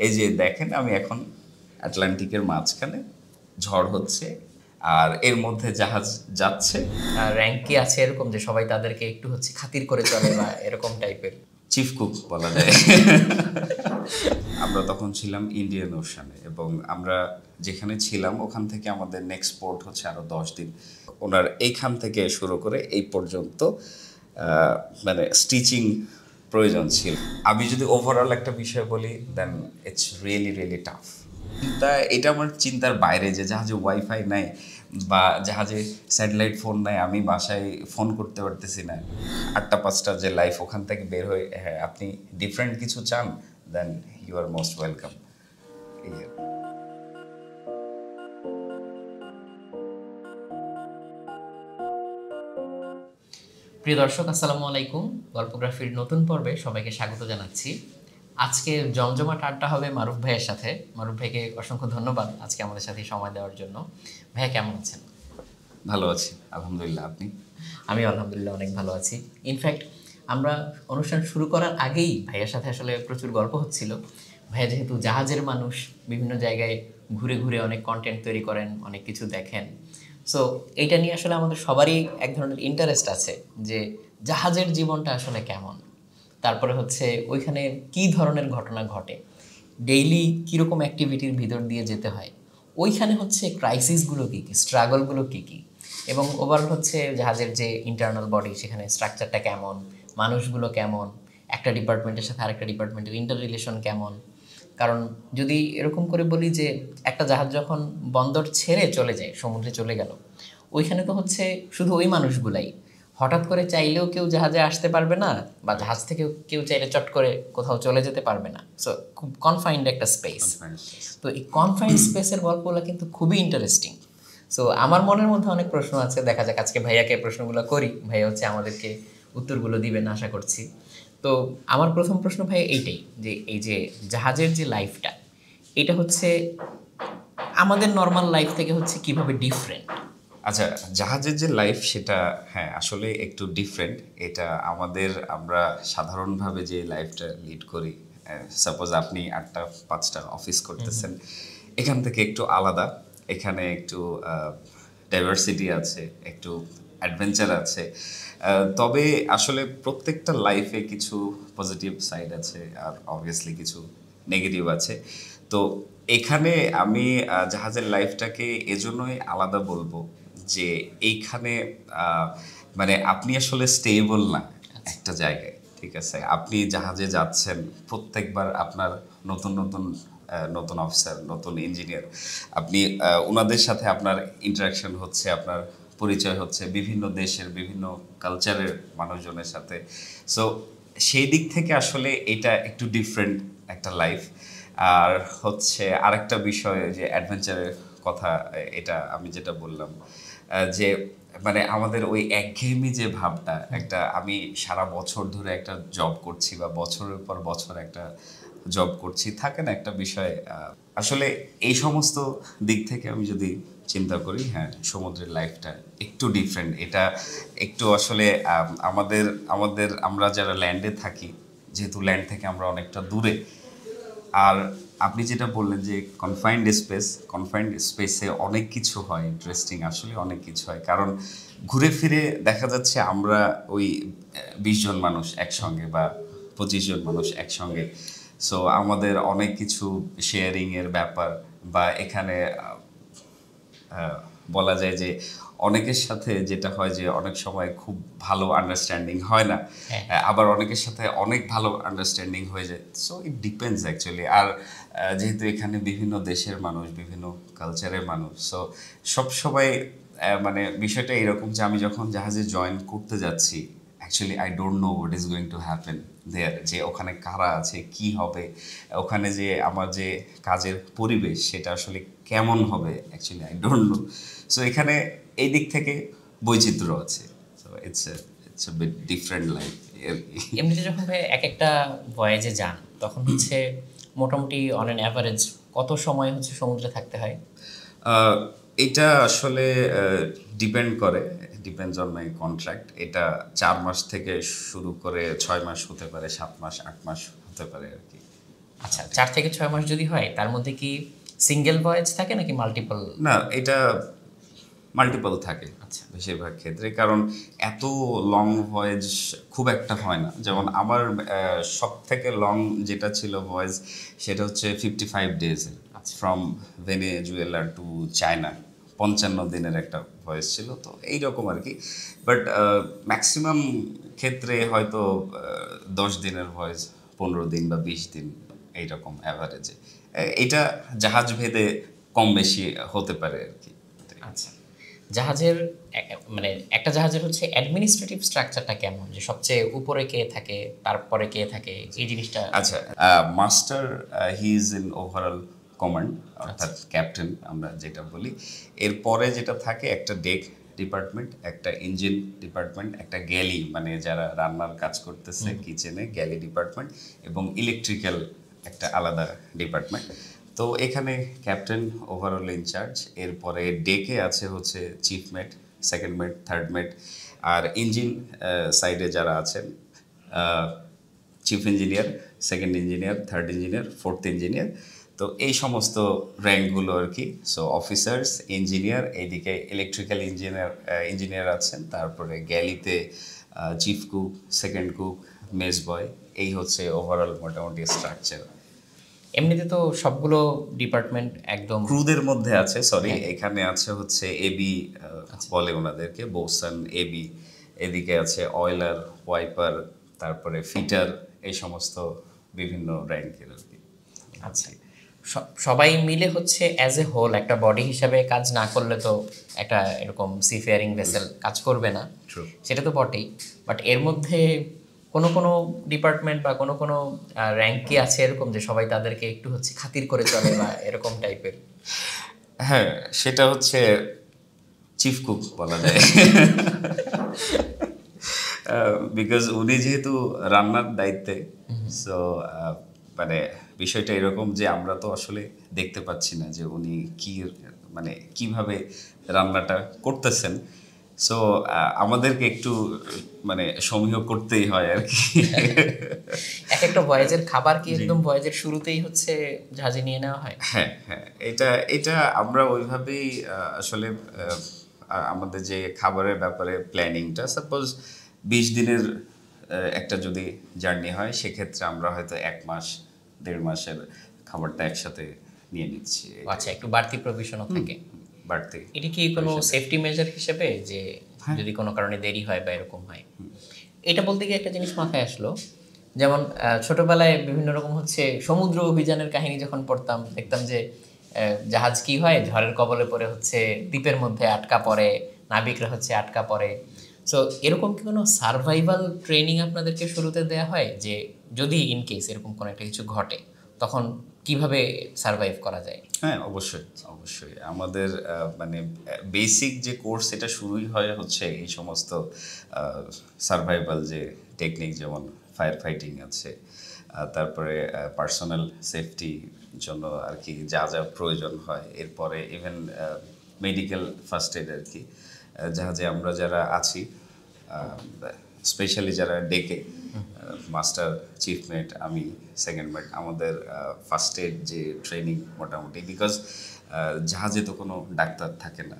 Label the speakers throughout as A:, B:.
A: এই যে দেখেন আমি এখন আটলান্টিকের মাঝখানে, ঝড় হচ্ছে আর এর মধ্যে জাহাজ যাচ্ছে।
B: র্যাঙ্ক কি আছে এরকম যে সবাই তাদেরকে একটু হচ্ছে খাতির করে চলে বা এরকম টাইপের?
A: চিফ কুক বলা যায়। আমরা তখন ছিলাম ইন্ডিয়ান ওশানে এবং আমরা যেখানে ছিলাম ওখান থেকে আমাদের নেক্সট পোর্ট হচ্ছে আরো 10 দিন। ওনার এইখান থেকে শুরু করে এই পর্যন্ত মানে স্টিচিং প্রয়োজন ছিল। আমি যদি ওভারঅল একটা বিষয় বলি দেন ইটস রিয়েলি রিয়েলি টাফ। এটা আমার চিন্তার বাইরে যে জাহাজে ওয়াইফাই নাই বা জাহাজে স্যাটেলাইট ফোন নাই, আমি বাসায় ফোন করতে পারতেছি না। 8টা 5টা যে লাইফ ওখান থেকে বের হয়ে, হ্যাঁ আপনি ডিফারেন্ট কিছু চান then you are most welcome.
B: প্রিয় দর্শক, আসসালামু আলাইকুম। গল্পগ্রাফির নতুন পর্বে সবাইকে স্বাগত জানাচ্ছি। আজকে জমজমাট আড্ডা হবে মারুফ ভাইয়ের সাথে। মারুফ ভাইকে অসংখ্য ধন্যবাদ আজকে আমাদের সাথে সময় দেওয়ার জন্য। ভাইয়া কেমন আছেন?
A: ভালো আছি আলহামদুলিল্লাহ, আপনি?
B: আমি আলহামদুলিল্লাহ অনেক ভালো আছি। ইনফ্যাক্ট আমরা অনুষ্ঠান শুরু করার আগেই ভাইয়ার সাথে আসলে প্রচুর গল্প হচ্ছিল। ভাইয়া যেহেতু জাহাজের মানুষ, বিভিন্ন জায়গায় ঘুরে ঘুরে অনেক কন্টেন্ট তৈরি করেন, অনেক কিছু দেখেন। সো এইটা নিয়ে আসলে আমাদের সবারই এক ধরনের ইন্টারেস্ট আছে যে জাহাজের জীবনটা আসলে কেমন, তারপরে হচ্ছে ওইখানে কি ধরনের ঘটনা ঘটে, ডেইলি কীরকম অ্যাক্টিভিটির ভিতর দিয়ে যেতে হয়, ওইখানে হচ্ছে ক্রাইসিসগুলো কী কী, স্ট্রাগলগুলো কী কী, এবং ওভারঅল হচ্ছে জাহাজের যে ইন্টারনাল বডি সেখানে স্ট্রাকচারটা কেমন, মানুষগুলো কেমন, একটা ডিপার্টমেন্টের সাথে আরেকটা ডিপার্টমেন্টের ইন্টার রিলেশন কেমন। কারণ যদি এরকম করে বলি যে একটা জাহাজ যখন বন্দর ছেড়ে চলে যায়, সমুদ্রে চলে গেল, ওইখানে তো হচ্ছে শুধু ওই মানুষগুলাই, হঠাৎ করে চাইলেও কেউ জাহাজে আসতে পারবে না, বা জাহাজ থেকে কেউ চাইলে চট করে কোথাও চলে যেতে পারবে না। সো খুব কনফাইন্ড একটা স্পেস। তো এই কনফাইন্ড স্পেসের গল্পগুলো কিন্তু খুবই ইন্টারেস্টিং। সো আমার মনের মধ্যে অনেক প্রশ্ন আছে, দেখা যাক আজকে ভাইয়াকে প্রশ্নগুলো করি, ভাইয়া হচ্ছে আমাদেরকে উত্তরগুলো দিবেন আশা করছি। তো আমার প্রথম প্রশ্ন ভাই এইটাই, যে এই যে জাহাজের যে লাইফটা, এটা হচ্ছে আমাদের নর্মাল লাইফ থেকে হচ্ছে কিভাবে ডিফারেন্ট?
A: আচ্ছা, জাহাজের যে লাইফ সেটা হ্যাঁ আসলে একটু ডিফারেন্ট। এটা আমরা সাধারণভাবে যে লাইফটা লিড করি, সাপোজ আপনি 8টা 5টা অফিস করতেছেন, এখান থেকে একটু আলাদা। এখানে একটু ডাইভার্সিটি আছে, একটু অ্যাডভেঞ্চার আছে। তবে আসলে প্রত্যেকটা লাইফে কিছু পজিটিভ সাইড আছে আর অবভিয়াসলি কিছু নেগেটিভ আছে। তো এখানে আমি জাহাজের লাইফটাকে এজন্যই আলাদা বলবো যে এইখানে মানে আপনি আসলে স্টেবল না একটা জায়গায়, ঠিক আছে? আপনি জাহাজে যাচ্ছেন, প্রত্যেকবার আপনার নতুন নতুন নতুন অফিসার, নতুন ইঞ্জিনিয়ার, আপনি ওনাদের সাথে আপনার ইন্টারাকশন হচ্ছে, আপনার পরিচয় হচ্ছে বিভিন্ন দেশের বিভিন্ন কালচারের মানুষজনের সাথে। সো সেই দিক থেকে আসলে এটা একটু ডিফারেন্ট একটা লাইফ। আর হচ্ছে আরেকটা বিষয় যে অ্যাডভেঞ্চারের কথা, এটা আমি যেটা বললাম যে মানে আমাদের ওই একঘেয়েমি যে ভাবটা, একটা আমি সারা বছর ধরে একটা জব করছি বা বছরের পর বছর একটা জব করছি, থাকে না একটা বিষয়। আসলে এই সমস্ত দিক থেকে আমি যদি চিন্তা করি, হ্যাঁ সমুদ্রের লাইফটা একটু ডিফারেন্ট। এটা একটু আসলে আমাদের আমাদের আমরা যারা ল্যান্ডে থাকি, যেহেতু ল্যান্ড থেকে আমরা অনেকটা দূরে। আর আপনি যেটা বললেন যে কনফাইন্ড স্পেসে অনেক কিছু হয় ইন্টারেস্টিং, আসলে অনেক কিছু হয়। কারণ ঘুরে ফিরে দেখা যাচ্ছে আমরা ওই 20 জন মানুষ একসঙ্গে বা 25 জন মানুষ একসঙ্গে। সো আমাদের অনেক কিছু শেয়ারিংয়ের ব্যাপার, বা এখানে বলা যায় যে অনেকের সাথে যেটা হয় যে অনেক সময় খুব ভালো আন্ডারস্ট্যান্ডিং হয় না, আবার অনেকের সাথে অনেক ভালো আন্ডারস্ট্যান্ডিং হয়ে যায়। So it depends actually. আর যেহেতু এখানে বিভিন্ন দেশের মানুষ, বিভিন্ন কালচারের মানুষ, সো সব সবাই মানে বিষয়টা এরকম যে আমি যখন জাহাজে জয়েন করতে যাচ্ছি, actually I don't know what is going to happen there, যে ওখানে কারা আছে, কি হবে, ওখানে যে আমার যে কাজের পরিবেশ সেটা আসলে কেমন হবে, actually I don't know. So এখানে এই দিক থেকে বৈচিত্র্য আছে। So it's a bit different life.
B: এমনিতে যখন ভাই এক একটা ভয়েজে যান, তখন হচ্ছে মোটামুটি অন অ্যান অ্যাভারেজ কত সময় হচ্ছে সমুদ্রে থাকতে হয়?
A: এটা আসলে ডিপেন্ডস অন মাই কন্ট্রাক্ট। এটা 4 মাস থেকে শুরু করে 6 মাস হতে পারে, 7 মাস 8 মাস হতে পারে আর কি।
B: আচ্ছা, 4 থেকে 6 মাস যদি হয় তার মধ্যে কি সিঙ্গেল ভয়েজ থাকে নাকি মাল্টিপল?
A: না, এটা মাল্টিপল থাকে
B: আচ্ছা।
A: বেশিরভাগ ক্ষেত্রে, কারণ এত লং ভয়েজ খুব একটা হয় না। যেমন আমার সব থেকে লং যেটা ছিল ভয়েজ, সেটা হচ্ছে 55 days from Venezuela to China, 55 দিনের একটা ভয়েস ছিল। তো এইরকম আর কি। বাট ম্যাক্সিমাম ক্ষেত্রে হয়তো 10 দিনের ভয়েস, 15 দিন বা 20 দিন, এইরকম অ্যাভারেজে। এটা জাহাজ ভেদে কম বেশি হতে পারে আর কি।
B: আচ্ছা, জাহাজের মানে একটা জাহাজের হচ্ছে অ্যাডমিনিস্ট্রেটিভ স্ট্রাকচারটা কেমন, যে সবচেয়ে উপরে কে থাকে, তারপরে কে থাকে, এই জিনিসটা?
A: আচ্ছা, master he is in overall command, অর্থাৎ ক্যাপ্টেন আমরা যেটা বলি। এরপরে যেটা থাকে একটা ডেক ডিপার্টমেন্ট, একটা ইঞ্জিন ডিপার্টমেন্ট, একটা গ্যালি মানে যারা রান্নার কাজ করতেছে কিচেনে, গ্যালি ডিপার্টমেন্ট, এবং ইলেকট্রিক্যাল একটা আলাদা ডিপার্টমেন্ট। তো এখানে ক্যাপ্টেন ওভারঅল ইনচার্জ। এরপরে ডেকে আছে হচ্ছে chief mate, second mate, third mate. আর ইঞ্জিন সাইডে যারা আছেন, chief engineer, second engineer, third engineer, fourth engineer. তো এই সমস্ত র্যাঙ্কগুলো আর কি। সো অফিসার্স, ইঞ্জিনিয়ার, এইদিকে ইলেকট্রিক্যাল ইঞ্জিনিয়ার আছেন, তারপরে গ্যালিতে chief cook, second cook, mess boy. এই হচ্ছে ওভারঅল মোটামুটি স্ট্রাকচার।
B: এমনিতে তো সবগুলো ডিপার্টমেন্ট একদম
A: ক্রুদের মধ্যে আছে, সরি, এখানে আছে হচ্ছে এবি বলে ওনাদেরকে, বোসান, এবি। এদিকে আছে অয়েলার, ওয়াইপার, তারপরে ফিটার, এই সমস্ত বিভিন্ন র্যাঙ্কের আর কি।
B: আচ্ছা, সবাই মিলে হচ্ছে অ্যাজ এ হোল একটা বডি হিসাবে কাজ না করলে তো একটা এরকম সিফেয়ারিং ভেসেল কাজ করবে না,
A: True.
B: সেটা তো বটেই। বাট এর মধ্যে কোনো কোনো ডিপার্টমেন্ট বা কোনো কোনো র্যাঙ্কে আছে এরকম যে সবাই তাদেরকে একটু হচ্ছে খাতির করে চলে বা এরকম টাইপের?
A: হ্যাঁ, সেটা হচ্ছে চিফ কুক বলা যায়। বিকজ উনি যেহেতু রান্নার দায়িত্বে, সো মানে বিষয়টা এরকম যে আমরা তো আসলে দেখতে পাচ্ছি না যে উনি কি মানে কিভাবে রান্নাটা করতেছেন। সো আমাদেরকে একটু মানে সমীহ করতেই হয় আর কি।
B: এক একটা ভয়েজের খাবার কি একদম ভয়েজের শুরুতেই হচ্ছে জাহাজে নিয়ে নেওয়া হয়?
A: হ্যাঁ, হ্যাঁ, এটা এটা আমরা ওইভাবেই আসলে আমাদের যে খাবারের ব্যাপারে প্ল্যানিংটা, সাপোজ 20 দিনের একটা যদি জার্নি হয়, সেক্ষেত্রে আমরা হয়তো 1 মাস 1.5 মাসের খাবারটা একসাথে নিয়ে নিচ্ছি।
B: আচ্ছা, একটু বাড়তি প্রভিশনও থাকে।
A: বাড়তি
B: এটা কি কোনো সেফটি মেজার হিসেবে যে
A: হ্যাঁ।
B: যদি কোনো কারণে দেরি হয় বা এরকম হয়? এটা বলতে গিয়ে একটা জিনিস মাথায় আসলো, যেমন ছোটবেলায় বিভিন্ন রকম হচ্ছে সমুদ্র অভিযানের কাহিনী যখন পড়তাম, দেখতাম যে জাহাজ কি হয়, ঝড়ের কবলে পড়ে হচ্ছে দ্বীপের মধ্যে আটকা পড়ে, নাবিকরা হচ্ছে আটকা পড়ে। সো এরকম কি কোনো সার্ভাইভাল ট্রেনিং আপনাদেরকে শুরুতে দেওয়া হয়, যে যদি ইন কেস এরকম কোনো একটা কিছু ঘটে তখন কিভাবে সার্ভাইভ করা যায়?
A: হ্যাঁ, অবশ্যই অবশ্যই। আমাদের মানে বেসিক যে কোর্স, এটা শুরুই হয় হচ্ছে এই সমস্ত সার্ভাইভাল যে টেকনিক, যেমন ফায়ার ফাইটিং আছে, তারপরে পার্সোনাল সেফটির জন্য আর কি যা যা প্রয়োজন হয়। এরপরে ইভেন মেডিকেল ফার্স্ট এড আর কি, জাহাজে আমরা যারা আছি, স্পেশালি যারা ডেকে, মাস্টার, চিফ মেট, আমি সেকেন্ড মেট, আমাদের ফার্স্ট এড যে ট্রেনিং মোটামুটি, বিকজ জাহাজে তো কোনো ডাক্তার থাকে না।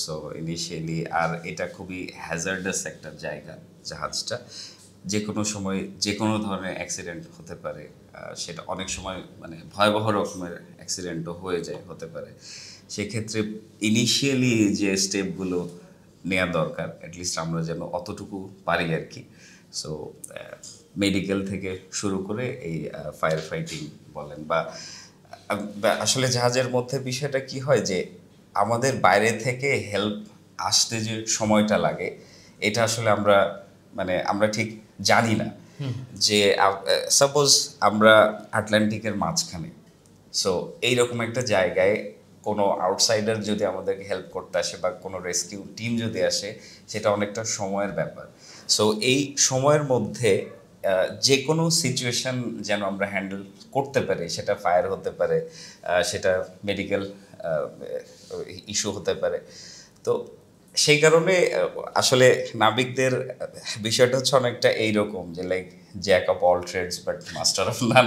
A: সো ইনিশিয়ালি, আর এটা খুবই হ্যাজার্ডাস একটা জায়গা জাহাজটা, যে কোনো সময় যে কোনো ধরনের অ্যাক্সিডেন্ট হতে পারে। সেটা অনেক সময় মানে ভয়াবহ রকমের অ্যাক্সিডেন্টও হয়ে যায়, হতে পারে। সেক্ষেত্রে ইনিশিয়ালি যে স্টেপগুলো নেওয়া দরকার, অ্যাটলিস্ট আমরা যেন অতটুকু পারি আর কি। সো মেডিকেল থেকে শুরু করে এই ফায়ার ফাইটিং বলেন, বা আসলে জাহাজের মধ্যে বিষয়টা কি হয় যে আমাদের বাইরে থেকে হেল্প আসতে যে সময়টা লাগে, এটা আসলে আমরা মানে আমরা ঠিক জানি না। যে সাপোজ আমরা আটলান্টিকের মাঝখানে, সো এইরকম একটা জায়গায় কোনো আউটসাইডার যদি আমাদেরকে হেল্প করতে আসে বা কোনো রেস্কিউ টিম যদি আসে, সেটা অনেকটা সময়ের ব্যাপার। সো এই সময়ের মধ্যে যে কোনো সিচুয়েশান যেন আমরা হ্যান্ডেল করতে পারি, সেটা ফায়ার হতে পারে, সেটা মেডিকেল ইস্যু হতে পারে। তো সেই কারণে আসলে নাবিকদের বিষয়টা হচ্ছে অনেকটা এইরকম যে like jack of all trades but master of none.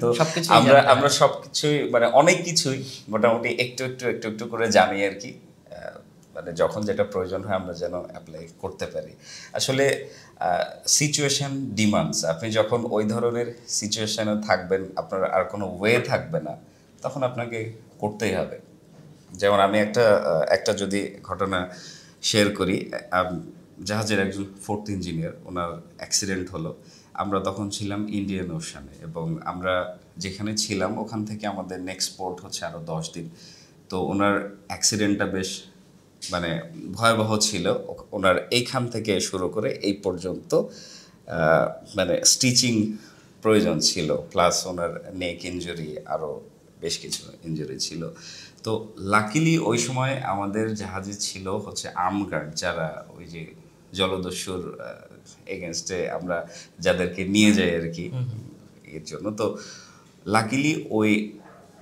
A: তো
B: সবকিছুই
A: আমরা
B: জানতে
A: আমরা
B: হয়।
A: সবকিছুই মানে অনেক কিছুই মোটামুটি একটু একটু একটু একটু করে জানি আর কি। মানে যখন যেটা প্রয়োজন হয় আমরা যেন অ্যাপ্লাই করতে পারি। আসলে সিচুয়েশন ডিমান্ডস, আপনি যখন ওই ধরনের সিচুয়েশনে থাকবেন, আপনার আর কোনো ওয়ে থাকবে না, তখন আপনাকে করতেই হবে। যেমন আমি একটা যদি ঘটনা শেয়ার করি। জাহাজের একজন ফোর্থ ইঞ্জিনিয়ার, ওনার অ্যাক্সিডেন্ট হলো। আমরা তখন ছিলাম ইন্ডিয়ান ওশানে, এবং আমরা যেখানে ছিলাম ওখান থেকে আমাদের নেক্সট পোর্ট হচ্ছে আরও 10 দিন। তো ওনার অ্যাক্সিডেন্টটা বেশ মানে ভয়াবহ ছিল। ওনার এইখান থেকে শুরু করে এই পর্যন্ত মানে স্টিচিং প্রয়োজন ছিল, প্লাস ওনার নেক ইনজুরি, আরও বেশ কিছু ইনজুরি ছিল। তো লাকিলি ওই সময় আমাদের জাহাজে ছিল হচ্ছে আর্ম গার্ড, যারা ওই যে জলদস্যুর এগেনস্টে আমরা যাদেরকে নিয়ে যাই আর কি এর জন্য। তো লাকিলি ওই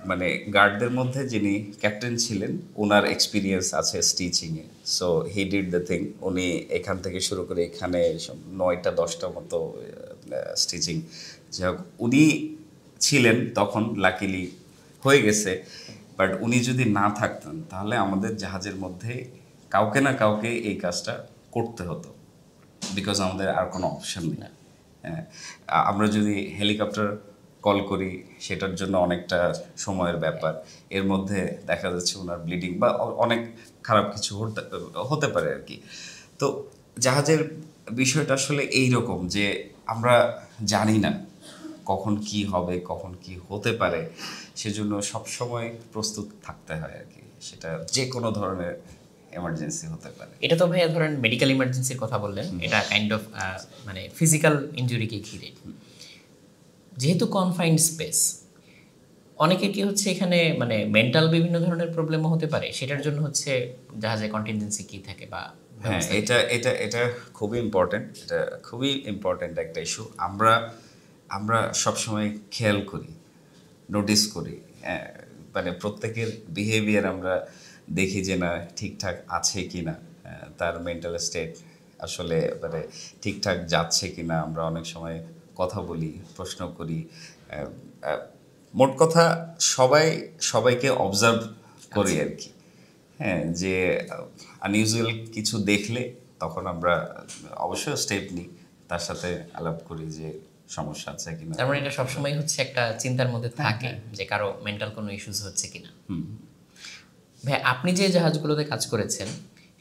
A: মানে গার্ডদের মধ্যে যিনি ক্যাপ্টেন ছিলেন, ওনার এক্সপিরিয়েন্স আছে স্টিচিংয়ে। So he did the thing. উনি এখান থেকে শুরু করে এখানে 9টা 10টা মতো স্টিচিং, যাই হোক উনি ছিলেন তখন, লাকিলি হয়ে গেছে। বাট উনি যদি না থাকতেন তাহলে আমাদের জাহাজের মধ্যে কাউকে না কাউকে এই কাজটা করতে হতো, বিকজ আমাদের আর কোনো অপশন নেই। হ্যাঁ, আমরা যদি হেলিকপ্টার কল করি সেটার জন্য অনেকটা সময়ের ব্যাপার। এর মধ্যে দেখা যাচ্ছে ওনার ব্লিডিং বা অনেক খারাপ কিছু হতে পারে আর কি। তো জাহাজের বিষয়টা আসলে এই রকম যে আমরা জানি না কখন কি হবে, কখন কি হতে পারে, সেজন্য সবসময় প্রস্তুত থাকতে হয় আর কি। সেটা যে কোনো ধরনের এমার্জেন্সি হতে পারে।
B: এটা তো ভাইয়া ধরেন মেডিকেল ইমার্জেন্সির কথা বললেন, এটা কাইন্ড অফ মানে ফিজিক্যাল ইনজুরিকে ঘিরে। যেহেতু কনফাইন্ড স্পেস, অনেকের কি হচ্ছে এখানে মানে মেন্টাল বিভিন্ন ধরনের প্রবলেমও হতে পারে, সেটার জন্য হচ্ছে জাহাজে কন্টিনজেন্সি কি থাকে বা
A: হ্যাঁ,
B: ব্যবস্থা কি?
A: এটা খুবই ইম্পর্ট্যান্ট। এটা খুবই ইম্পর্ট্যান্ট একটা ইস্যু। আমরা আমরা সবসময় খেয়াল করি, নোটিস করি, হ্যাঁ, মানে প্রত্যেকের বিহেভিয়ার আমরা দেখি যে না ঠিকঠাক আছে কি না, তার মেন্টাল স্টেট আসলে মানে ঠিকঠাক যাচ্ছে কি না। আমরা অনেক সময় কথা বলি, প্রশ্ন করি। আহ, আহ, মোট কথা সবাই সবাইকে অবজার্ভ করি আর কি। হ্যাঁ, যে আনইউজুয়াল কিছু দেখলে তখন আমরা অবশ্যই স্টেপ নিই, তার সাথে আলাপ করি যে সমস্যা আছে কিনা।
B: তার মানে এটা সবসময় হচ্ছে একটা চিন্তার মধ্যে থাকে যে কারো মেন্টাল কোনো ইস্যুস হচ্ছে কিনা। ভাই, আপনি যে জাহাজগুলোতে কাজ করেছেন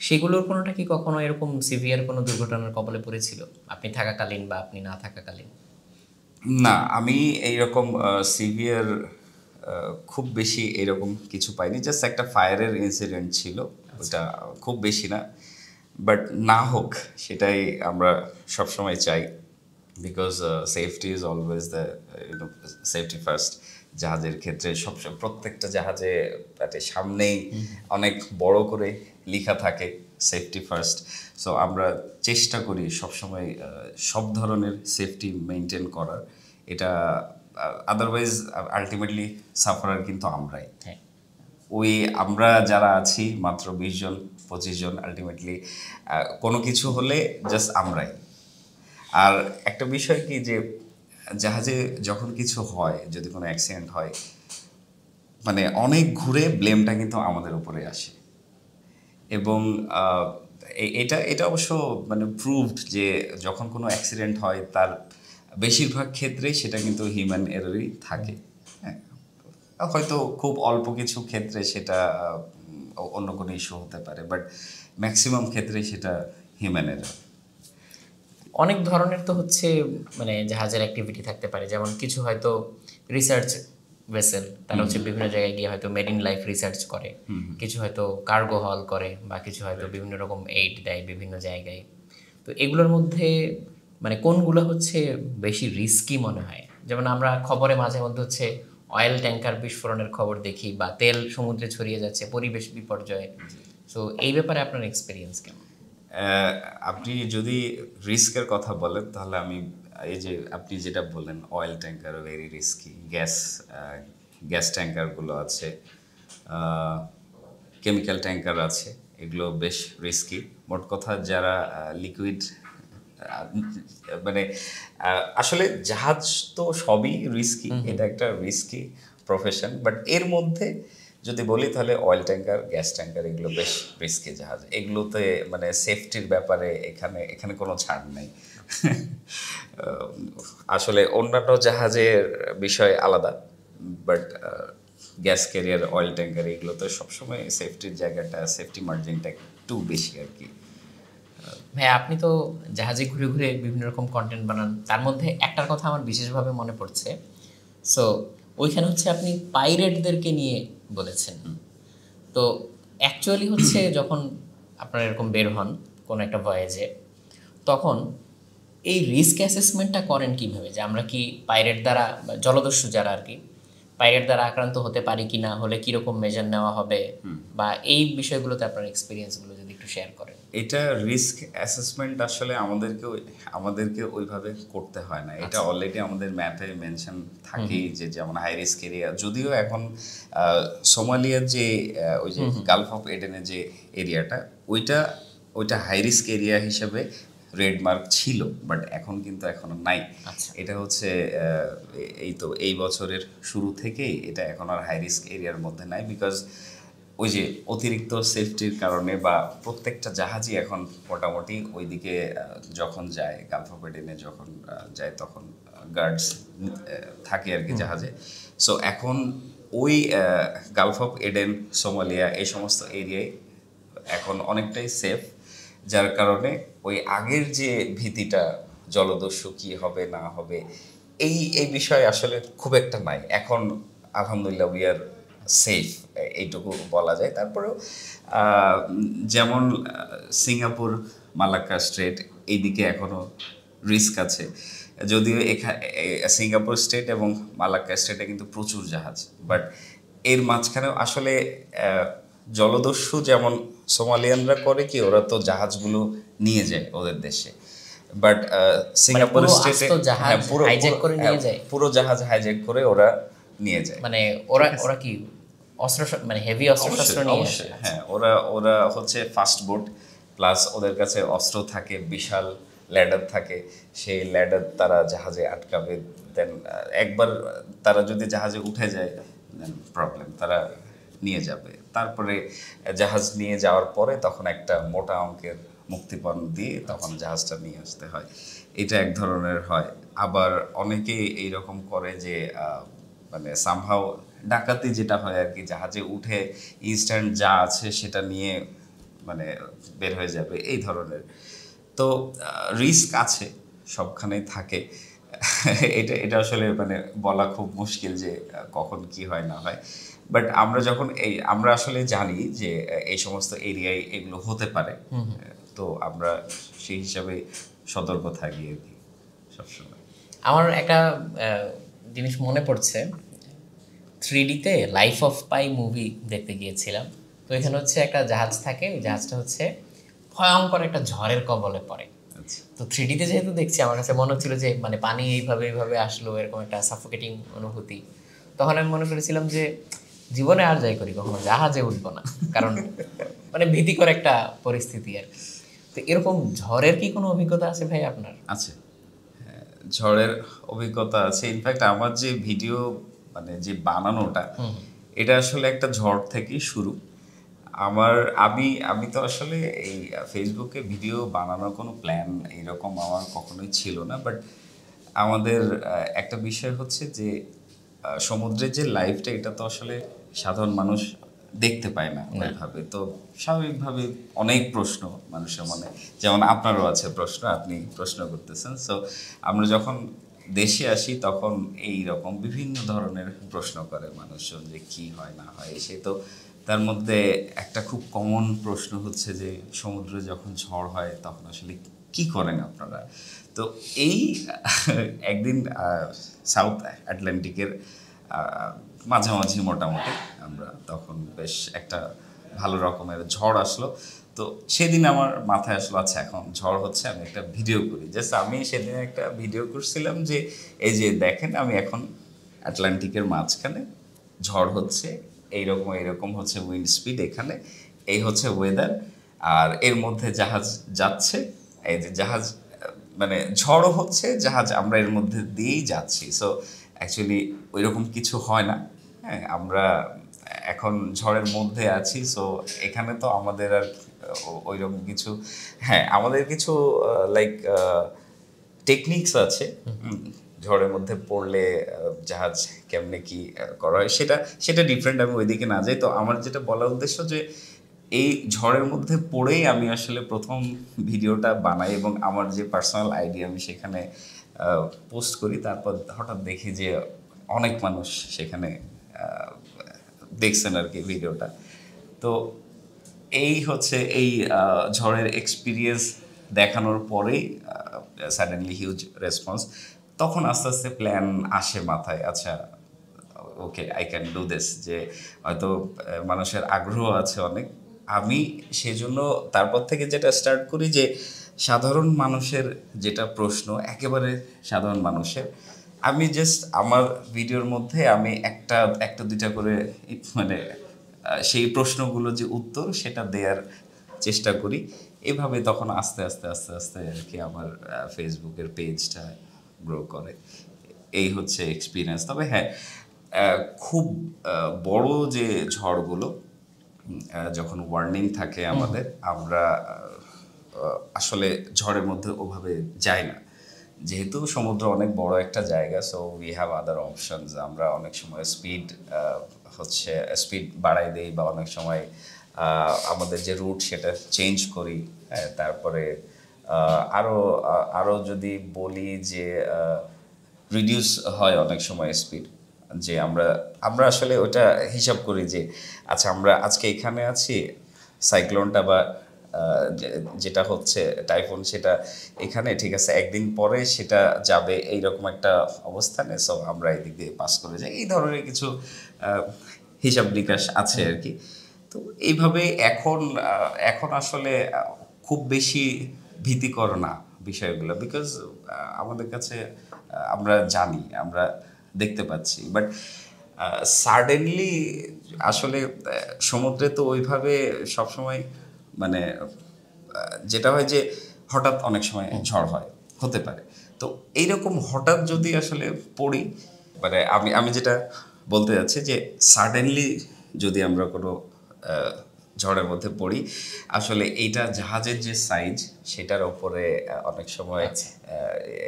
B: সেগুলোর কোনোটা কি কখনো এরকম সিভিয়ার কোনো দুর্ঘটনার কবলে পড়েছিল আপনি থাকাকালীন বা আপনি না থাকাকালীন?
A: না, আমি এইরকম সিভিয়ার খুব বেশি এরকম কিছু পাইনি। জাস্ট একটা ফায়ারের ইনসিডেন্ট ছিল, ওটা খুব বেশি না। বাট না হোক সেটাই আমরা সবসময় চাই, because safety is always the safety first. জাহাজের ক্ষেত্রে সবসময় প্রত্যেকটা জাহাজে তাতে সামনেই অনেক বড় করে লেখা থাকে সেফটি ফার্স্ট। সো আমরা চেষ্টা করি সবসময় সব ধরনের সেফটি মেনটেন করার। এটা আদারওয়াইজ আলটিমেটলি সাফারার কিন্তু আমরাই।
B: হ্যাঁ,
A: ওই আমরা যারা আছি মাত্র 20 জন 25 জন, আলটিমেটলি কোনো কিছু হলে জাস্ট আমরাই। আর একটা বিষয় কি যে জাহাজে যখন কিছু হয়, যদি কোনো অ্যাক্সিডেন্ট হয়, মানে অনেক ঘুরে ব্লেমটা কিন্তু আমাদের উপরে আসে। এবং এটা এটা অবশ্য মানে প্রুভড যে যখন কোনো অ্যাক্সিডেন্ট হয় তার বেশিরভাগ ক্ষেত্রেই সেটা কিন্তু হিউম্যান এররই থাকে। হ্যাঁ, হয়তো খুব অল্প কিছু ক্ষেত্রে সেটা অন্য কোনো ইস্যু হতে পারে, বাট ম্যাক্সিমাম ক্ষেত্রে সেটা হিউম্যান এরর।
B: অনেক ধরনের তো হচ্ছে মানে জাহাজের অ্যাক্টিভিটি থাকতে পারে, যেমন কিছু হয়তো রিসার্চ ভেসেল, তারা হচ্ছে বিভিন্ন জায়গায় গিয়ে হয়তো মেরিন লাইফ রিসার্চ করে, কিছু হয়তো কার্গো হল করে, বা কিছু হয়তো বিভিন্ন রকম এইড দেয় বিভিন্ন জায়গায়। তো এগুলোর মধ্যে মানে কোনগুলো হচ্ছে বেশি রিস্কি মনে হয়? যেমন আমরা খবরে মাঝে মধ্যে হচ্ছে অয়েল ট্যাঙ্কার বিস্ফোরণের খবর দেখি, বা তেল সমুদ্রে ছড়িয়ে যাচ্ছে, পরিবেশ বিপর্যয়। তো এই ব্যাপারে আপনার এক্সপিরিয়েন্স কেমন?
A: আপনি যদি রিস্কের কথা বলেন তাহলে আমি এই যে আপনি যেটা বললেন oil tanker very risky, gas ট্যাঙ্কারগুলো আছে, কেমিক্যাল ট্যাঙ্কার আছে, এগুলো বেশ রিস্কি। মোট কথা যারা লিকুইড মানে আসলে জাহাজ তো সবই রিস্কি, এটা একটা রিস্কি প্রফেশন, বাট এর মধ্যে যদি বলি তাহলে অয়েল ট্যাঙ্কার, গ্যাস ট্যাঙ্কার এগুলো বেশ রিস্কি জাহাজ। এগুলোতে মানে সেফটির ব্যাপারে এখানে এখানে কোনো ছাড় নেই। আসলে অন্যান্য জাহাজের বিষয় আলাদা, but gas career, oil tanker এগুলোতে সবসময় সেফটির জায়গাটা, সেফটি মার্জিনটা একটু বেশি আর কি।
B: ভাই আপনি তো জাহাজে ঘুরে ঘুরে বিভিন্ন রকম কন্টেন্ট বানান, তার মধ্যে একটার কথা আমার বিশেষভাবে মনে পড়ছে। সো ওইখানে হচ্ছে আপনি পাইরেটদেরকে নিয়ে বলেছেন। তো অ্যাকচুয়ালি হচ্ছে যখন আপনারা এরকম বের হন কোনো একটা ভয়েজে, তখন এই রিস্ক অ্যাসেসমেন্টটা করেন কিভাবে, যে আমরা কি পাইরেট দ্বারা বা জলদস্যু যারা আর কি পাইরেট দ্বারা আক্রান্ত হতে পারি কি না, হলে কীরকম মেজার নেওয়া হবে, বা এই বিষয়গুলোতে আপনার এক্সপিরিয়েন্সগুলো যদি একটু শেয়ার করেন।
A: এটা রিস্ক অ্যাসেসমেন্ট আসলে আমাদেরকে ওইভাবে করতে হয় না, এটা অলরেডি আমাদের ম্যাপে মেনশন থাকেই, যে যেমন হাই রিস্ক এরিয়া। যদিও এখন সোমালিয়ার যে ওই যে গালফ অফ এডেনের যে এরিয়াটা, ওইটা হাই রিস্ক এরিয়া হিসেবে রেড মার্ক ছিল, বাট এখন কিন্তু এখনো নাই। এটা হচ্ছে এই বছরের শুরু থেকেই এটা এখন আর হাই রিস্ক এরিয়ার মধ্যে নাই, বিকজ ওই যে অতিরিক্ত সেফটির কারণে, বা প্রত্যেকটা জাহাজই এখন মোটামুটি ওইদিকে যখন যায়, গালফ অফ এডেনে যখন যায়, তখন গার্ডস থাকে আর কি জাহাজে। সো এখন ওই গালফ অফ এডেন, সোমালিয়া এই সমস্ত এরিয়ায় এখন অনেকটাই সেফ, যার কারণে ওই আগের যে ভীতিটা জলদস্যু কি হবে না হবে এই বিষয়ে আসলে খুব একটা নাই এখন। আলহামদুলিল্লাহ উই আর সেফ, এইটুকু বলা যায়। তারপরেও যেমন সিঙ্গাপুর, মালাক্কা স্ট্রেট এইদিকে এখনও রিস্ক আছে, যদিও সিঙ্গাপুর স্ট্রেট এবং মালাক্কা স্ট্রেটে কিন্তু প্রচুর জাহাজ, বাট এর মাঝখানেও আসলে জলদস্যু যেমন সোমালিয়ানরা করে কি, ওরা তো জাহাজগুলো নিয়ে যায় ওদের দেশে, বাট সিঙ্গাপুর স্ট্রেটে পুরো জাহাজ হাইজ্যাক করে ওরা নিয়ে যায়।
B: মানে ওরা কি অস্ত্র, মানে হেভি অস্ত্র নিয়ে আসে?
A: হ্যাঁ, ওরা হচ্ছে ফাস্ট বোট, প্লাস ওদের কাছে অস্ত্র থাকে, বিশাল ল্যাডার থাকে, সেই ল্যাডার তারা জাহাজে আটকাবে। দেন একবার তারা যদি জাহাজে উঠে যায়, দেন প্রবলেম, তারা নিয়ে যাবে। তারপরে জাহাজ নিয়ে যাওয়ার পরে তখন একটা মোটা অঙ্কের মুক্তিপণ দিয়ে তখন জাহাজটা নিয়ে আসতে হয়। এটা এক ধরনের হয়। আবার অনেকেই এইরকম করে যে মানে সামহাও ডাকাতি যেটা হয় আর কি, জাহাজে উঠে ইনস্ট্যান্ট যা আছে সেটা নিয়ে মানে বের হয়ে যাবে, এই ধরনের। তো রিস্ক আছে, সবখানেই থাকে। এটা আসলে মানে বলা খুব মুশকিল যে কখন কি হয় না হয়, বাট আমরা আসলে জানি যে এই সমস্ত এরিয়ায় এগুলো হতে পারে, তো আমরা সেই হিসাবে সতর্ক থাকি আর কি সবসময়।
B: আমার একটা জিনিস মনে পড়ছে, 3Dতে লাইফ অফ পাই মুভি দেখতে গিয়েছিলাম। তো এখানে হচ্ছে একটা জাহাজ থাকে, ওই জাহাজটা হচ্ছে ভয়ঙ্কর একটা ঝড়ের কবলে পড়ে। তো 3Dতে যেহেতু দেখছি, আমার কাছে মনে হচ্ছিল যে মানে পানি এইভাবে আসলো, এরকম একটা সাফোকেটিং অনুভূতি। তখন আমি মনে করেছিলাম যে জীবনে আর যাই করি কখনো জাহাজে উঠবো না, কারণ মানে ভীতিকর একটা পরিস্থিতি আর কি। তো এরকম ঝড়ের কি কোনো অভিজ্ঞতা আছে ভাই আপনার?
A: আছে, ঝড়ের অভিজ্ঞতা আছে। ইনফ্যাক্ট আমার যে ভিডিও মানে যে বানানোটা, এটা আসলে একটা ঝড় থেকেই শুরু। আমি তো আসলে এই ফেসবুকে ভিডিও বানানোর কোনো প্ল্যান এরকম আমার কখনোই ছিল না, বাট আমাদের একটা বিষয় হচ্ছে যে সমুদ্রের যে লাইফটা, এটা তো আসলে সাধারণ মানুষ দেখতে পায় না ওইভাবে। তো স্বাভাবিকভাবে অনেক প্রশ্ন মানুষের মনে, যেমন আপনারও আছে প্রশ্ন, আপনি প্রশ্ন করতেছেন। সো আমরা যখন দেশে আসি তখন এই রকম বিভিন্ন ধরনের প্রশ্ন করে মানুষজন, যে কি হয় না হয়। সে তো তার মধ্যে একটা খুব কমন প্রশ্ন হচ্ছে যে সমুদ্রে যখন ঝড় হয় তখন আসলে কি করেন আপনারা। তো এই একদিন সাউথ আটলান্টিকের মাঝামাঝি মোটামুটি আমরা তখন বেশ একটা ভালো রকমের ঝড় আসলো। তো সেদিন আমার মাথায় আসলো, আচ্ছা এখন ঝড় হচ্ছে, আমি একটা ভিডিও করি। জাস্ট আমি সেদিন একটা ভিডিও করছিলাম যে এই যে দেখেন, আমি এখন আটলান্টিকের মাঝখানে, ঝড় হচ্ছে, এইরকম হচ্ছে উইন্ড স্পিড, এখানে এই হচ্ছে ওয়েদার, আর এর মধ্যে জাহাজ যাচ্ছে, এই যে জাহাজ মানে ঝড়ও হচ্ছে, জাহাজ আমরা এর মধ্যে দিয়েই যাচ্ছি। সো অ্যাকচুয়ালি ওইরকম কিছু হয় না। হ্যাঁ, আমরা এখন ঝড়ের মধ্যে আছি, সো এখানে তো আমাদের আর ওইরকম কিছু, হ্যাঁ আমাদের কিছু লাইক টেকনিক্স আছে। ঝড়ের মধ্যে পড়লে জাহাজ কেমনে কি করা হয় সেটা সেটা ডিফারেন্ট, আমি ওইদিকে না যাই। তো আমার যেটা বলার উদ্দেশ্য যে এই ঝড়ের মধ্যে পড়েই আমি আসলে প্রথম ভিডিওটা বানাই এবং আমার যে পার্সোনাল আইডিয়া আমি সেখানে পোস্ট করি। তারপর হঠাৎ দেখি যে অনেক মানুষ সেখানে দেখছেন আর কি ভিডিওটা। তো এই হচ্ছে এই ঝড়ের এক্সপিরিয়েন্স দেখানোর পরেই সাডেনলি হিউজ রেসপন্স। তখন আস্তে আস্তে প্ল্যান আসে মাথায়, আচ্ছা okay I can do this, যে হয়তো মানুষের আগ্রহ আছে অনেক। আমি সেজন্য তারপর থেকে যেটা স্টার্ট করি যে সাধারণ মানুষের যেটা প্রশ্ন, একেবারে সাধারণ মানুষের, আমি জাস্ট আমার ভিডিওর মধ্যে আমি একটা একটা দুইটা করে মানে সেই প্রশ্নগুলো যে উত্তর সেটা দেওয়ার চেষ্টা করি। এভাবে তখন আস্তে আস্তে আস্তে আস্তে আর কি আমার ফেসবুকের পেজটা গ্রো করে। এই হচ্ছে এক্সপিরিয়েন্স। তবে হ্যাঁ, খুব বড় যে ঝড়গুলো যখন ওয়ার্নিং থাকে আমাদের, আমরা আসলে ঝড়ের মধ্যে ওভাবে যাই না, যেহেতু সমুদ্র অনেক বড় একটা জায়গা। So we have other options. আমরা অনেক সময় স্পিড বাড়াই দেই, বা অনেক সময় আমাদের যে রুট সেটা চেঞ্জ করি। হ্যাঁ, তারপরে আরও আরও যদি বলি যে রিডিউস হয় অনেক সময় স্পিড, যে আমরা আমরা আসলে ওটা হিসাব করি যে আচ্ছা আমরা আজকে এখানে আছি, সাইক্লোনটা বা যেটা হচ্ছে টাইফুন সেটা এখানে, ঠিক আছে, একদিন পরে সেটা যাবে এইরকম একটা অবস্থানে। সো আমরা এদিক দিয়ে পাস করে যাই, এই ধরনের কিছু হিসাব নিকাশ আছে আর কি। তো এইভাবে এখন এখন আসলে খুব বেশি ভীতিকর না বিষয়গুলো, বিকজ আমাদের কাছে আমরা জানি, আমরা দেখতে পাচ্ছি। বাট সাডেনলি আসলে সমুদ্রে তো ওইভাবে সবসময় মানে যেটা হয় যে হঠাৎ অনেক সময় ঝড় হয়, হতে পারে। তো এইরকম হঠাৎ যদি আসলে পড়ি, মানে আমি আমি যেটা বলতে যাচ্ছি যে সাডেনলি যদি আমরা কোনো ঝড়ের মধ্যে পড়ি, আসলে এইটা জাহাজের যে সাইজ সেটার ওপরে অনেক সময়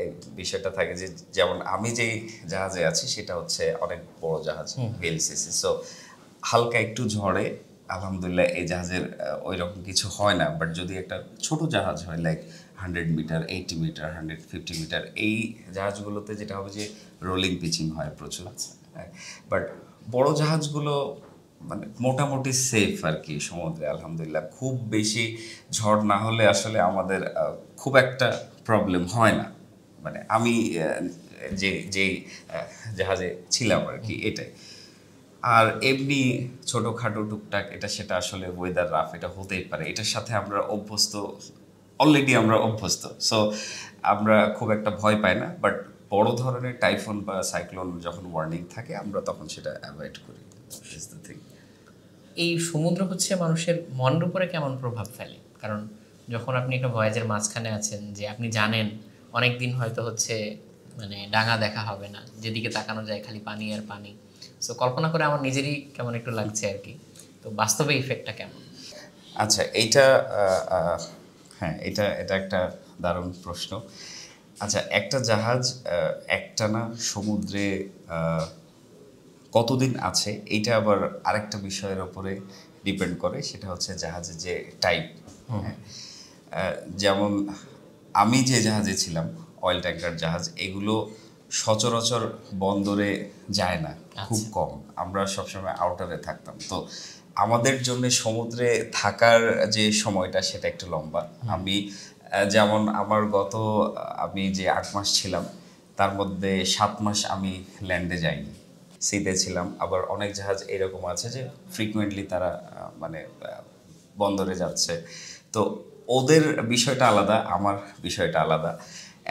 A: এই বিষয়টা থাকে যে, যেমন আমি যেই জাহাজে আছি সেটা হচ্ছে অনেক বড় জাহাজ, ভিএলসিসি। সো হালকা একটু ঝড়ে আলহামদুলিল্লাহ এই জাহাজের ওই রকম কিছু হয় না। বাট যদি একটা ছোট জাহাজ হয় লাইক 100 মিটার, 80 মিটার, 150 মিটার, এই জাহাজগুলোতে যেটা হবে যে রোলিং পিচিং হয় প্রচুর। বাট বড় জাহাজগুলো মানে মোটামুটি সেফ আর কি সমুদ্রে, আলহামদুলিল্লাহ। খুব বেশি ঝড় না হলে আসলে আমাদের খুব একটা প্রবলেম হয় না। মানে আমি যে যেই জাহাজে ছিলাম আর কি, এটাই। আর এমনি ছোটোখাটো টুকটাক এটা সেটা আসলে ওয়েদার রাফ, এটা হতেই পারে, এটার সাথে আমরা অভ্যস্ত, অলরেডি আমরা অভ্যস্ত। সো আমরা খুব একটা ভয় পাই না। বাট বড় ধরনের টাইফুন বা সাইক্লোন যখন ওয়ার্নিং থাকে, আমরা তখন সেটা অ্যাভয়েড করি। Is the thing.
B: এই সমুদ্র হচ্ছে মানুষের মনের উপরে কেমন প্রভাব ফেলে? কারণ যখন আপনি একটা ভয়েজের মাঝখানে আছেন, যে আপনি জানেন অনেক দিন হয়তো হচ্ছে মানে ডাঙা দেখা হবে না, যেদিকে তাকানো যায় খালি পানি আর পানি। সো কল্পনা করে আমার নিজেরই কেমন একটু লাগছে আর কি। তো বাস্তবে ইফেক্টটা কেমন?
A: আচ্ছা, এইটা হ্যাঁ, এটা এটা একটা দারুণ প্রশ্ন। আচ্ছা, একটা জাহাজ একটানা সমুদ্রে কতদিন আছে, এইটা আবার আরেকটা বিষয়ের উপরে ডিপেন্ড করে, সেটা হচ্ছে জাহাজের যে টাইপ। হ্যাঁ, যেমন আমি যে জাহাজে ছিলাম, অয়েল ট্যাঙ্কার জাহাজ, এগুলো সচরাচর বন্দরে যায় না, খুব কম। আমরা সবসময় আউটারে থাকতাম। তো আমাদের জন্য সমুদ্রে থাকার যে সময়টা সেটা একটু লম্বা। আমি যেমন আমার আমি যে 8 মাস ছিলাম তার মধ্যে 7 মাস আমি ল্যান্ডে যাইনি, সিতে ছিলাম। আবার অনেক জাহাজ এরকম আছে যে ফ্রিকুয়েন্টলি তারা মানে বন্দরে যাচ্ছে। তো ওদের বিষয়টা আলাদা, আমার বিষয়টা আলাদা।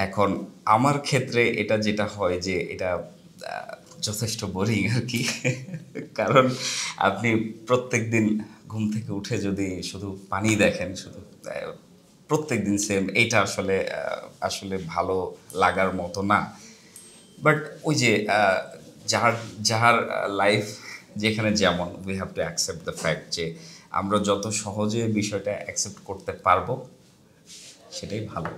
A: এখন আমার ক্ষেত্রে এটা যেটা হয় যে এটা যথেষ্ট বোরিং আর কি। কারণ আপনি প্রত্যেক দিন ঘুম থেকে উঠে যদি শুধু পানি দেখেন, শুধু প্রত্যেক দিন সেম, এইটা আসলে আসলে ভালো লাগার মতো না। বাট ওই যে যার যার লাইফ যেখানে যেমন, we have to accept the fact যে আমরা যত সহজে বিষয়টা অ্যাকসেপ্ট করতে পারবো সেটাই ভালো।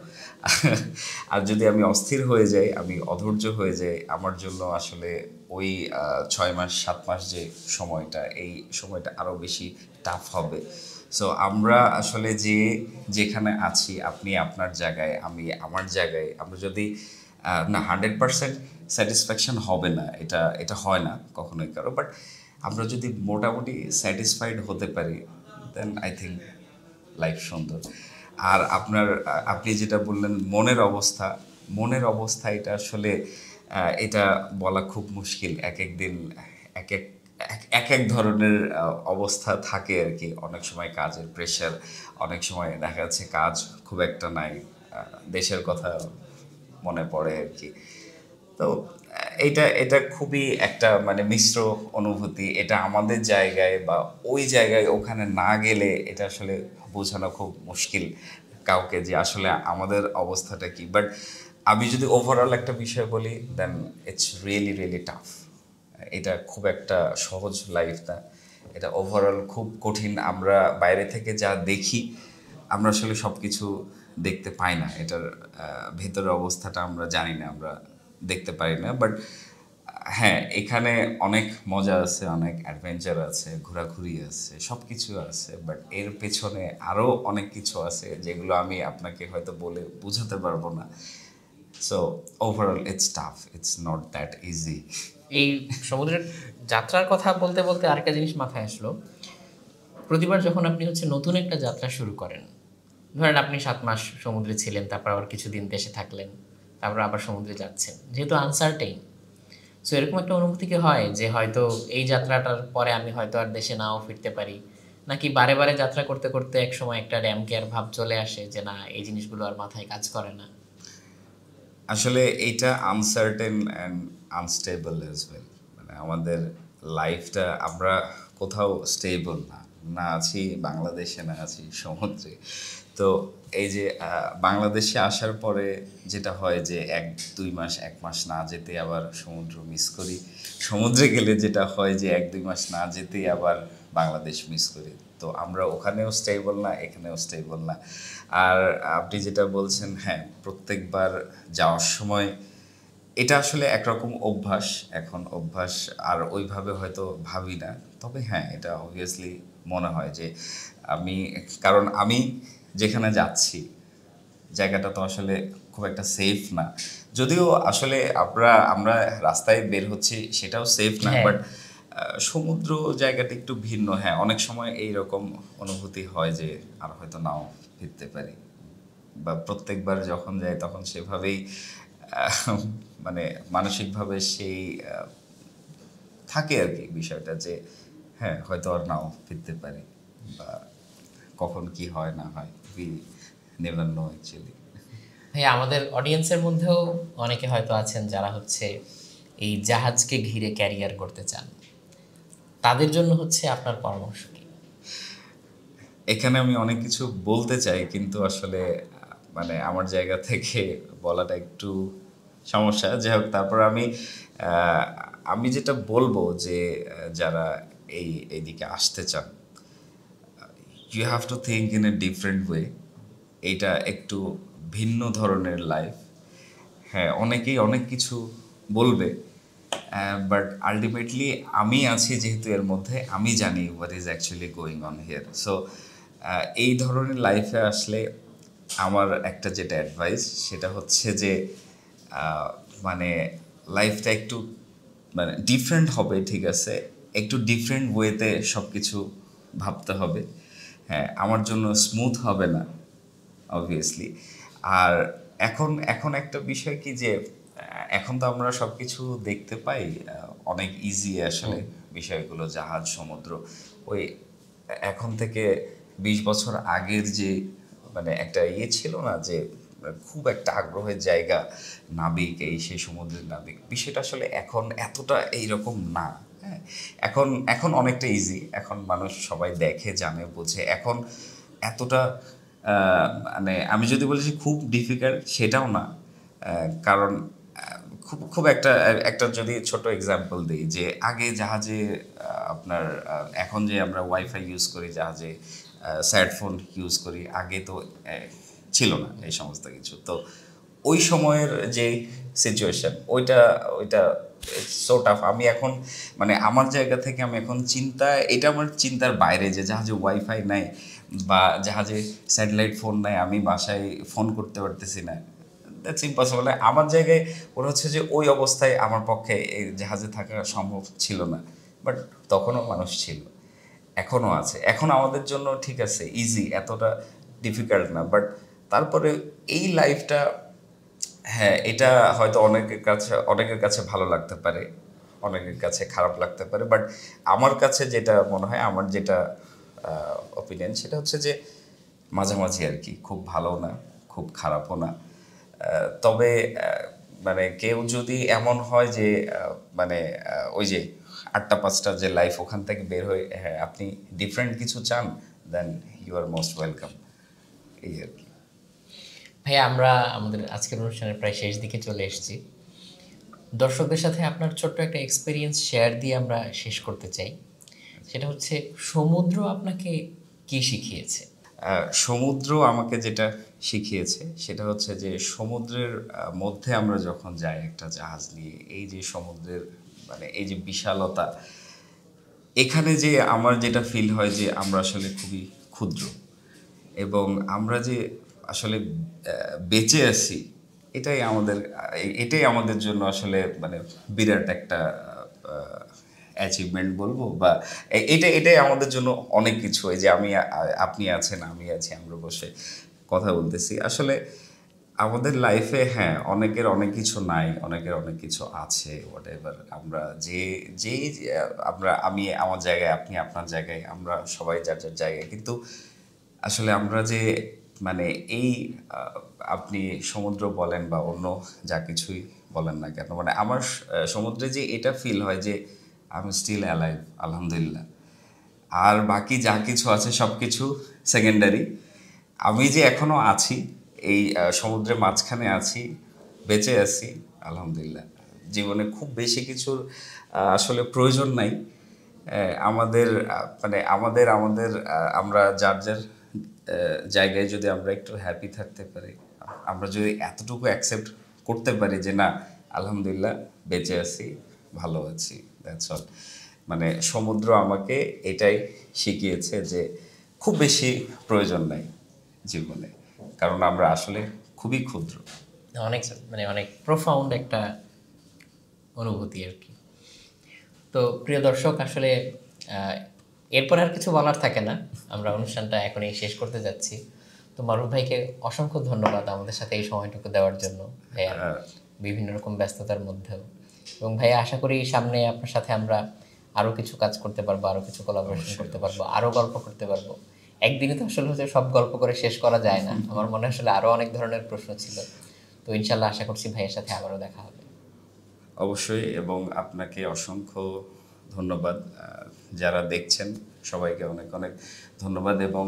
A: আর যদি আমি অস্থির হয়ে যাই, আমি অধৈর্য হয়ে যাই, আমার জন্য আসলে ওই 6 মাস 7 মাস যে সময়টা, এই সময়টা আরও বেশি টাফ হবে। সো আমরা আসলে যেখানে আছি, আপনি আপনার জায়গায়, আমি আমার জায়গায়, আমরা যদি না 100% স্যাটিসফ্যাকশন হবে না, এটা এটা হয় না কখনোই কারো, বাট আমরা যদি মোটামুটি স্যাটিসফাইড হতে পারি, দেন আই থিঙ্ক লাইফ সুন্দর। আর আপনি যেটা বললেন মনের অবস্থা এটা আসলে এটা বলা খুব মুশকিল। এক এক দিন এক এক এক এক ধরনের অবস্থা থাকে আর কি। অনেক সময় কাজের প্রেশার, অনেক সময় দেখা যাচ্ছে কাজ খুব একটা নাই, দেশের কথা মনে পড়ে আর কি। তো এটা এটা খুবই একটা মানে মিশ্র অনুভূতি। এটা আমাদের জায়গায় বা ওই জায়গায় ওখানে না গেলে এটা আসলে বোঝানো খুব মুশকিল কাউকে যে আসলে আমাদের অবস্থাটা কি। বাট আমি যদি ওভারঅল একটা বিষয় বলি, দেন ইটস রিয়েলি রিয়েলি টাফ। এটা খুব একটা সহজ লাইফ না, এটা ওভারঅল খুব কঠিন। আমরা বাইরে থেকে যা দেখি, আমরা আসলে সব কিছু দেখতে পাই না, এটার ভেতরের অবস্থাটা আমরা জানি না, আমরা দেখতে পারি না। বাট হ্যাঁ, এখানে অনেক মজা আছে, অনেক অ্যাডভেঞ্চার আছে, ঘোরাঘুরি আছে, সব কিছু আছে। বাট এর পেছনে আরও অনেক কিছু আছে যেগুলো আমি আপনাকে হয়তো বলে বোঝাতে পারবো না। So overall it's tough, it's not that easy.
B: এই সমুদ্রের যাত্রার কথা বলতে বলতে আরেকটা জিনিস মাথায় আসলো। প্রতিবার যখন আপনি হচ্ছে নতুন একটা যাত্রা শুরু করেন, ধরেন আপনি 7 মাস সমুদ্রে ছিলেন, তারপর আবার কিছুদিন দেশে থাকলেন, তারপর আবার সমুদ্রে যাচ্ছেন, যেহেতু আনসার্টেইন, সো এরকম একটা অনুভূতি কি হয় যে হয়তো এই যাত্রাটার পরে আমি হয়তো আর দেশে নাও ফিরতে পারি, নাকি বারে বারে যাত্রা করতে করতে এক সময় একটা ড্যাম কেয়ার ভাব চলে আসে যে না, এই জিনিসগুলো আর মাথায় কাজ করে না?
A: আসলে এইটা uncertain and unstable as well. মানে আমাদের লাইফটা, আমরা কোথাও স্টেবল না, না আছি বাংলাদেশে, না আছি সমুদ্রে। তো এই যে বাংলাদেশে আসার পরে যেটা হয় যে 1-2 মাস 1 মাস না যেতে আবার সমুদ্র মিস করি, সমুদ্রে গেলে যেটা হয় যে 1-2 মাস না যেতেই আবার বাংলাদেশ মিস করি। তো আমরা ওখানেও স্টেবল না, এখানেও স্টেবল না। আর আপনি যেটা বলছেন, হ্যাঁ, প্রত্যেকবার যাওয়ার সময় এটা আসলে একরকম অভ্যাস, এখন অভ্যাস আর ওইভাবে হয়তো ভাবি না। তবে হ্যাঁ, এটা অবভিয়াসলি মনে হয় যে আমি, কারণ আমি যেখানে যাচ্ছি জায়গাটা তো আসলে খুব একটা সেফ না। যদিও আসলে আমরা রাস্তায় বের হচ্ছি সেটাও সেফ না,
B: হ্যাঁ।
A: বাট সমুদ্র জায়গাটা একটু ভিন্ন। হ্যাঁ, অনেক সময় এইরকম অনুভূতি হয় যে আর হয়তো নাও ফিরতে পারি, বা প্রত্যেকবার যখন যাই তখন সেভাবেই আহ, মানে মানসিকভাবে সেই থাকে আর কি বিষয়টা যে হ্যাঁ, হয়তো আর নাও ফিরতে পারি, বা কখন কি হয় না হয়, উই নেভার নো অ্যাকচুয়ালি।
B: ভাই, আমাদের অডিয়েন্সের মধ্যেও অনেকে হয়তো আছেন যারা হচ্ছে এই জাহাজকে ঘিরে ক্যারিয়ার করতে চান, তাদের জন্য হচ্ছে আপনার পরামর্শ কি?
A: এখানে আমি অনেক কিছু বলতে চাই, কিন্তু আসলে মানে আমার জায়গা থেকে বলাটা একটু সমস্যা। যাই হোক, তারপর আহ, আমি যেটা বলবো যে যারা এইদিকে আসতে চান, you have to think in a different way. এইটা একটু ভিন্ন ধরনের লাইফ। হ্যাঁ, অনেকেই অনেক কিছু বলবে, বাট আলটিমেটলি আমি আছি যেহেতু এর মধ্যে, আমি জানি what is actually going on here. So এই ধরনের লাইফে আসলে আমার একটা যেটা অ্যাডভাইস, সেটা হচ্ছে যে আহ, মানে লাইফটা একটু মানে ডিফারেন্ট হবে, ঠিক আছে, একটু ডিফারেন্ট ওয়েতে সব কিছু ভাবতে হবে। হ্যাঁ, আমার জন্য স্মুথ হবে না অবভিয়াসলি। আর এখন এখন একটা বিষয় কি যে এখন তো আমরা সব কিছু দেখতে পাই অনেক ইজি আসলে বিষয়গুলো, জাহাজ, সমুদ্র। ওই এখন থেকে 20 বছর আগের যে মানে একটা ছিল না যে খুব একটা আগ্রহের জায়গা, নাবিক, এই সেই সমুদ্রের নাবিক, বিষয়টা আসলে এখন এতটা এইরকম না। হ্যাঁ, এখন এখন অনেকটা ইজি, এখন মানুষ সবাই দেখে জানে বোঝে। এখন এতটা মানে আমি যদি বলি যে খুব ডিফিকাল্ট সেটাও না। কারণ খুব খুব একটা একটা যদি ছোট এক্সাম্পল দিই, যে আগে জাহাজে আপনার এখন যে আমরা ওয়াইফাই ইউজ করি জাহাজে, স্যাট ফোন ইউজ করি, আগে তো ছিল না এই সমস্ত কিছু। তো ওই সময়ের যে সিচুয়েশন ওইটা ওইটা সো টাফ। আমি এখন মানে আমার জায়গা থেকে আমি এখন এটা আমার চিন্তার বাইরে যে জাহাজে ওয়াইফাই নাই বা জাহাজে স্যাটেলাইট ফোন নাই, আমি বাসায় ফোন করতে পারতেছি না। That's impossible. আমার জায়গায় ওরা হচ্ছে যে ওই অবস্থায় আমার পক্ষে এই জাহাজে থাকা সম্ভব ছিল না, বাট তখনও মানুষ ছিল, এখনও আছে। এখন আমাদের জন্য ঠিক আছে, ইজি, এতটা ডিফিকাল্ট না। বাট তারপরে এই লাইফটা, হ্যাঁ, এটা হয়তো অনেকের কাছে ভালো লাগতে পারে, অনেকের কাছে খারাপ লাগতে পারে, বাট আমার কাছে যেটা মনে হয়, আমার যেটা অপিনিয়ন, সেটা হচ্ছে যে মাঝামাঝি আর কি, খুব ভালো না খুব খারাপও না। তবে মানে কেউ যদি এমন হয় যে মানে ওই যে 8টা 5টা যে লাইফ, ওখান থেকে বের হয়ে হ্যাঁ আপনি ডিফারেন্ট কিছু চান, then you are most welcome, এই আর কি।
B: ভাইয়া, আমরা আমাদের আজকের অনুষ্ঠানের প্রায় শেষ দিকে চলে এসেছি। দর্শকদের সাথে আপনার ছোট্ট একটা এক্সপিরিয়েন্স শেয়ার দিয়ে আমরা শেষ করতে চাই। সেটা হচ্ছে, সমুদ্র আপনাকে কি শিখিয়েছে?
A: সমুদ্র আমাকে যেটা শিখিয়েছে সেটা হচ্ছে যে সমুদ্রের মধ্যে আমরা যখন যাই একটা জাহাজ নিয়ে, এই যে সমুদ্রের মানে এই যে বিশালতা, এখানে যে আমার যেটা ফিল হয় যে আমরা আসলে খুবই ক্ষুদ্র, এবং আমরা যে আসলে বেঁচে আছি, এটাই আমাদের জন্য আসলে মানে বিরাট একটা অ্যাচিভমেন্ট বলবো, বা এটাই আমাদের জন্য অনেক কিছু। এই যে আপনি আছেন, আমি আছি, আমরা বসে কথা বলতেছি, আসলে আমাদের লাইফে হ্যাঁ অনেকের অনেক কিছু নাই, অনেকের অনেক কিছু আছে, হোয়াট এভার। আমরা যেই আমি আমার জায়গায়, আপনি আপনার জায়গায়, আমরা সবাই যার যার জায়গায়, কিন্তু আসলে আমরা যে মানে এই আপনি সমুদ্র বলেন বা অন্য যা কিছুই বলেন না কেন, মানে আমার সমুদ্রে যে এটা ফিল হয় যে আই এম স্টিল অ্যালাইভ, আলহামদুলিল্লাহ। আর বাকি যা কিছু আছে সব কিছু সেকেন্ডারি। আমি যে এখনো আছি, এই সমুদ্রের মাঝখানে আছি, বেঁচে আছি, আলহামদুলিল্লাহ। জীবনে খুব বেশি কিছুর আসলে প্রয়োজন নাই। আমাদের মানে আমাদের আমরা যার যার জায়গায় যদি আমরা একটু হ্যাপি থাকতে পারি, আমরা যদি এতটুকু অ্যাকসেপ্ট করতে পারি যে না আলহামদুলিল্লাহ বেঁচে আছি, ভালো আছি, দ্যাটস অল। মানে সমুদ্র আমাকে এটাই শিখিয়েছে যে খুব বেশি প্রয়োজন নাই জীবনে, কারণ আমরা আসলে খুবই ক্ষুদ্র।
B: অনেক মানে অনেক প্রোফাউন্ড একটা অনুভূতি আর কি। তো প্রিয় দর্শক, আসলে এরপর আর কিছু বলার থাকে না, আমরা অনুষ্ঠানটা এখনই শেষ করতে যাচ্ছি। তো মারুফ ভাইকে অসংখ্য ধন্যবাদ আমাদের সাথে এই সময়টুকু দেওয়ার জন্য, ভাইয়া বিভিন্ন রকম ব্যস্ততার মধ্যেও। এবং ভাইয়া, আশা করি সামনে আপনার সাথে আমরা আরও কিছু কাজ করতে পারবো, আরও কিছু কোলাবোরেশন করতে পারবো, আরও গল্প করতে পারবো। একদিনে তো আসলে হচ্ছে সব গল্প করে শেষ করা যায় না, আমার মনে হয় আসলে আরও অনেক ধরনের প্রশ্ন ছিল। তো ইনশাল্লাহ আশা করছি ভাইয়ের সাথে আবারও দেখা হবে।
A: অবশ্যই, এবং আপনাকে অসংখ্য ধন্যবাদ। যারা দেখছেন সবাইকে অনেক অনেক ধন্যবাদ, এবং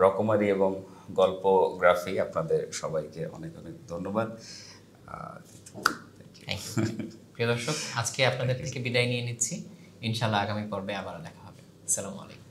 A: রকমারি এবং গল্পগ্রাফি আপনাদের সবাইকে অনেক অনেক ধন্যবাদ।
B: Thank you. প্রিয় দর্শক, আজকে আপনাদের থেকে বিদায় নিয়ে নিচ্ছি। ইনশাল্লাহ আগামী পর্বে আবার দেখা হবে। আসসালামু আলাইকুম।